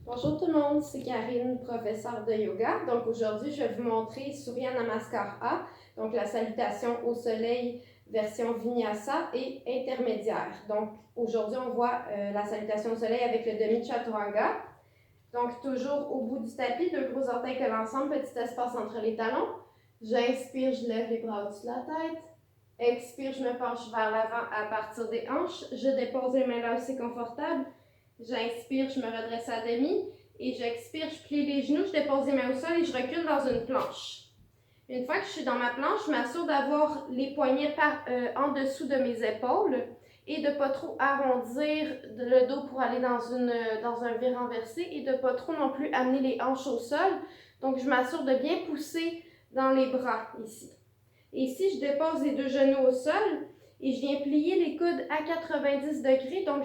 Bonjour tout le monde, c'est Karine, professeure de yoga. Donc aujourd'hui, je vais vous montrer Surya Namaskar A, donc la salutation au soleil version Vinyasa et intermédiaire. Donc aujourd'hui, on voit la salutation au soleil avec le demi chaturanga. Donc toujours au bout du tapis, deux gros orteils collent ensemble, petit espace entre les talons. J'inspire, je lève les bras au-dessus de la tête. Expire, je me penche vers l'avant à partir des hanches. Je dépose les mains là où c'est confortable. J'inspire, je me redresse à demi. Et j'expire, je plie les genoux, je dépose les mains au sol et je recule dans une planche. Une fois que je suis dans ma planche, je m'assure d'avoir les poignets en dessous de mes épaules et de ne pas trop arrondir le dos pour aller dans un V renversé et de ne pas trop non plus amener les hanches au sol. Donc, je m'assure de bien pousser dans les bras ici. Et ici, je dépose les deux genoux au sol et je viens plier les coudes à 90 degrés. Donc,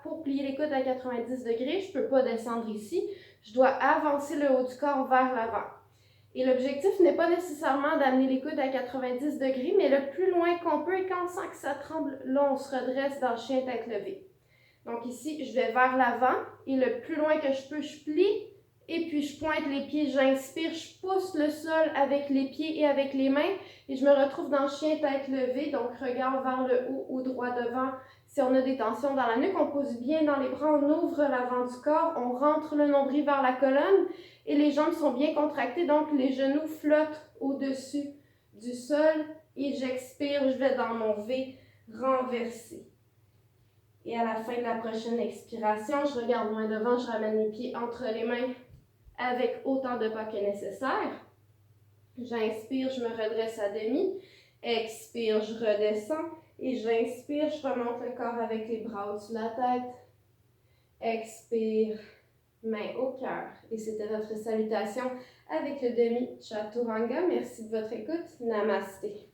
pour plier les coudes à 90 degrés, je ne peux pas descendre ici. Je dois avancer le haut du corps vers l'avant. Et l'objectif n'est pas nécessairement d'amener les coudes à 90 degrés, mais le plus loin qu'on peut, et quand on sent que ça tremble, là, on se redresse dans le chien tête levée. Donc ici, je vais vers l'avant et le plus loin que je peux, je plie. Et puis, je pointe les pieds, j'inspire, je pousse le sol avec les pieds et avec les mains. Et je me retrouve dans le chien tête levée, donc regard vers le haut ou droit devant. Si on a des tensions dans la nuque, on pousse bien dans les bras, on ouvre l'avant du corps, on rentre le nombril vers la colonne. Et les jambes sont bien contractées, donc les genoux flottent au-dessus du sol. Et j'expire, je vais dans mon V renversé. Et à la fin de la prochaine expiration, je regarde loin devant, je ramène les pieds entre les mains avec autant de pas que nécessaire. J'inspire, je me redresse à demi. Expire, je redescends. Et j'inspire, je remonte le corps avec les bras au-dessus de la tête. Expire, main au cœur. Et c'était notre salutation avec le demi chaturanga. Merci de votre écoute. Namasté.